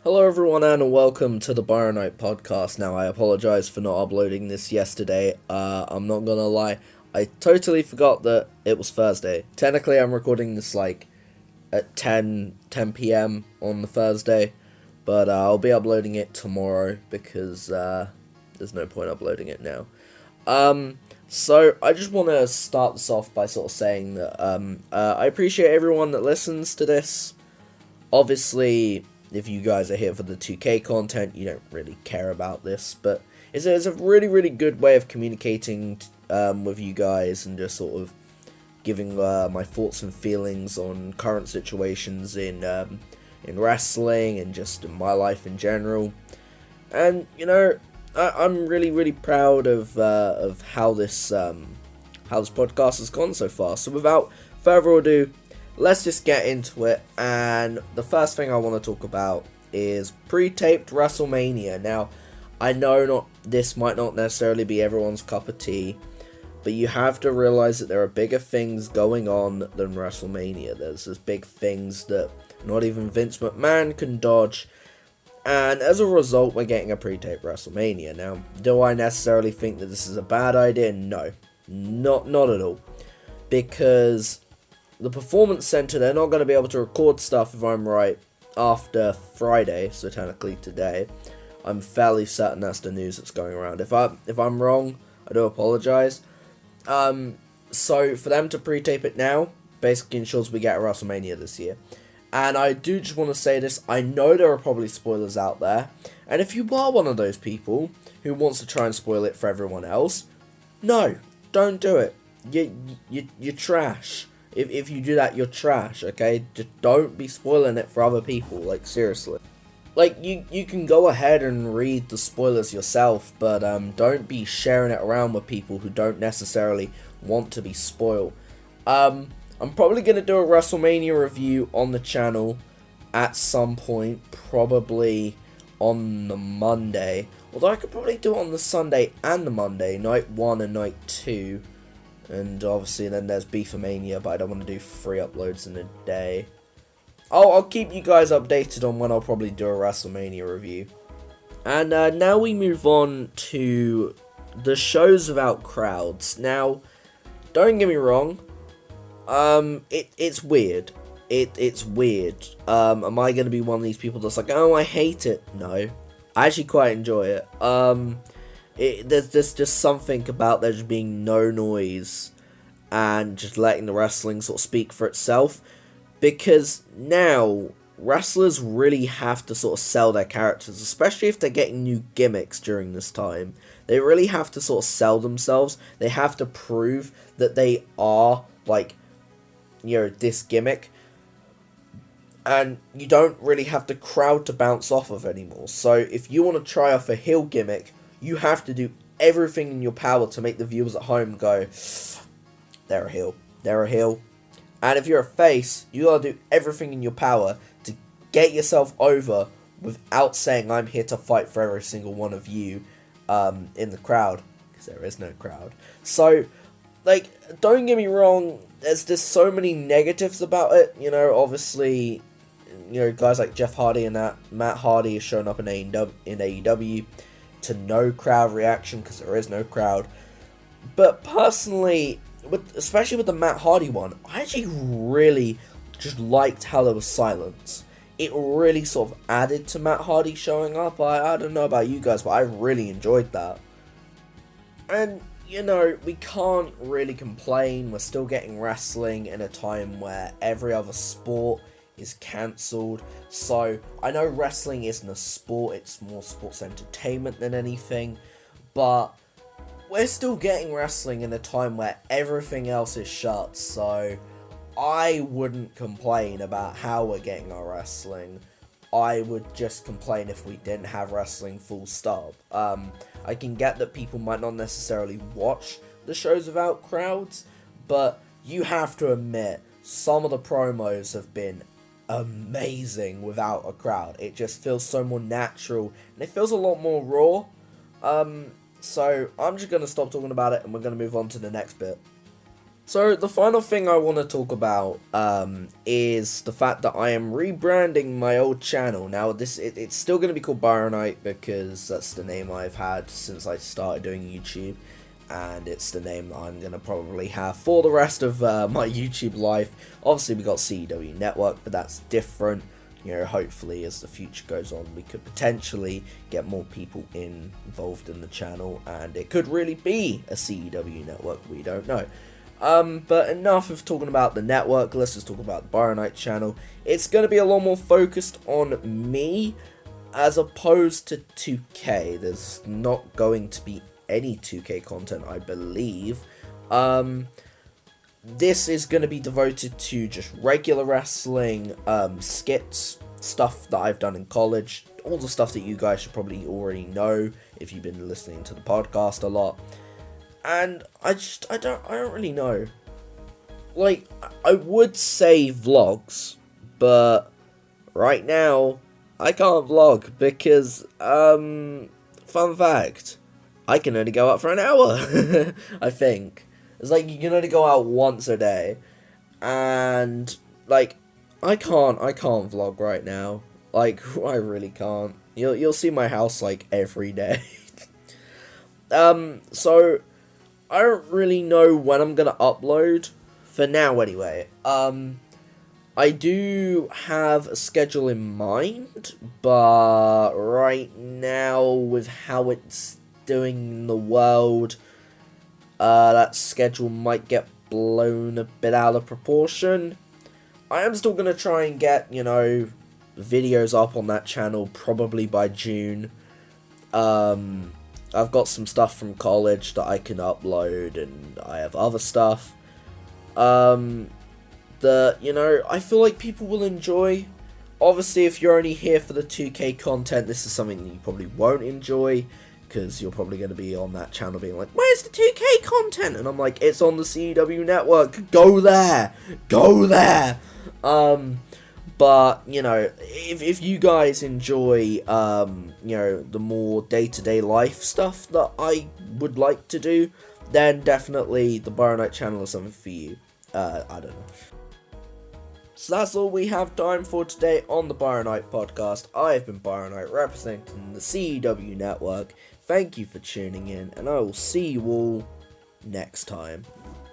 Hello everyone and welcome to the Byronite Podcast. Now I apologize for not uploading this yesterday. I'm not gonna lie, I totally forgot that it was Thursday. Technically I'm recording this at 10 p.m. on the Thursday, but I'll be uploading it tomorrow because there's no point uploading it now. So I just want to start this off by sort of saying that I appreciate everyone that listens to this. Obviously, if you guys are here for the 2K content, you don't really care about this, but it's a really, really good way of communicating with you guys and just sort of giving my thoughts and feelings on current situations in wrestling and just in my life in general. And, you know, I'm really, really proud of how this podcast has gone so far. So without further ado, let's just get into it, and the first thing I want to talk about is pre-taped Wrestlemania. Now, I know this might not necessarily be everyone's cup of tea, but you have to realize that there are bigger things going on than Wrestlemania. There's big things that not even Vince McMahon can dodge, and as a result, we're getting a pre-taped Wrestlemania. Now, do I necessarily think that this is a bad idea? No, not at all, because the Performance Center, they're not going to be able to record stuff, if I'm right, after Friday, so technically today. I'm fairly certain that's the news that's going around. If I'm wrong, I do apologize. So for them to pre-tape it now basically ensures we get a WrestleMania this year. And I do just want to say this, I know there are probably spoilers out there, and if you are one of those people who wants to try and spoil it for everyone else, no, don't do it. You're trash. If you do that, you're trash, okay? Just don't be spoiling it for other people, like, seriously. Like, you can go ahead and read the spoilers yourself, but don't be sharing it around with people who don't necessarily want to be spoiled. I'm probably going to do a WrestleMania review on the channel at some point, probably on the Monday. Although I could probably do it on the Sunday and the Monday, night 1 and night 2. And obviously then there's Beefomania, but I don't want to do 3 uploads in a day. I'll keep you guys updated on when I'll probably do a WrestleMania review. And now we move on to the shows without crowds. Now, don't get me wrong, it's weird. It's weird. Am I going to be one of these people that's like, oh, I hate it? No. I actually quite enjoy it. There's just something about there just being no noise and just letting the wrestling sort of speak for itself, because now wrestlers really have to sort of sell their characters, especially if they're getting new gimmicks during this time. They really have to sort of sell themselves. They have to prove that they are, like, you know, this gimmick, and you don't really have the crowd to bounce off of anymore. So if you want to try off a heel gimmick, you have to do everything in your power to make the viewers at home go, they're a heel, they're a heel. And if you're a face, you gotta do everything in your power to get yourself over without saying, I'm here to fight for every single one of you in the crowd, because there is no crowd. So, like, don't get me wrong, there's just so many negatives about it. You know, obviously, you know, guys like Jeff Hardy and that, Matt Hardy has shown up in AEW. To no crowd reaction because there is no crowd. But personally, especially with the Matt Hardy one, I actually really just liked how there was silence. It really sort of added to Matt Hardy showing up. I don't know about you guys, but I really enjoyed that. And, you know, we can't really complain. We're still getting wrestling in a time where every other sport is cancelled. So I know wrestling isn't a sport, it's more sports entertainment than anything, but we're still getting wrestling in a time where everything else is shut. So I wouldn't complain about how we're getting our wrestling. I would just complain if we didn't have wrestling, full stop. I can get that people might not necessarily watch the shows without crowds, but you have to admit some of the promos have been amazing without a crowd. It just feels so more natural and it feels a lot more raw. So I'm just going to stop talking about it and we're going to move on to the next bit. So the final thing I want to talk about is the fact that I am rebranding my old channel. Now it's still going to be called Byronite because that's the name I've had since I started doing YouTube, and it's the name that I'm going to probably have for the rest of my YouTube life. Obviously we got CW Network, but that's different. You know, hopefully as the future goes on, we could potentially get more people involved in the channel, and it could really be a CW network, we don't know. But enough of talking about the network, let's just talk about the Byronite channel. It's going to be a lot more focused on me, as opposed to 2K. There's not going to be any 2K content, I believe. This is going to be devoted to just regular wrestling, skits, stuff that I've done in college, all the stuff that you guys should probably already know if you've been listening to the podcast a lot. And I don't really know. Like, I would say vlogs, but right now, I can't vlog because, fun fact, I can only go out for an hour, I think. It's like, you can only go out once a day, and, like, I can't vlog right now. Like, I really can't. You'll see my house, like, every day. So I don't really know when I'm gonna upload, for now anyway. I do have a schedule in mind, but right now, with how it's doing in the world, that schedule might get blown a bit out of proportion. I am still gonna try and get, you know, videos up on that channel probably by June. I've got some stuff from college that I can upload, and I have other stuff that, you know, I feel like people will enjoy. Obviously, if you're only here for the 2K content, this is something that you probably won't enjoy, because you're probably going to be on that channel being like, where's the 2K content? And I'm like, it's on the CW network, go there, go there. But, you know, if you guys enjoy, you know, the more day-to-day life stuff that I would like to do, then definitely the Byronite channel is something for you. I don't know. So that's all we have time for today on the Byronite podcast. I have been Byronite, representing the CW network. Thank you for tuning in, and I will see you all next time.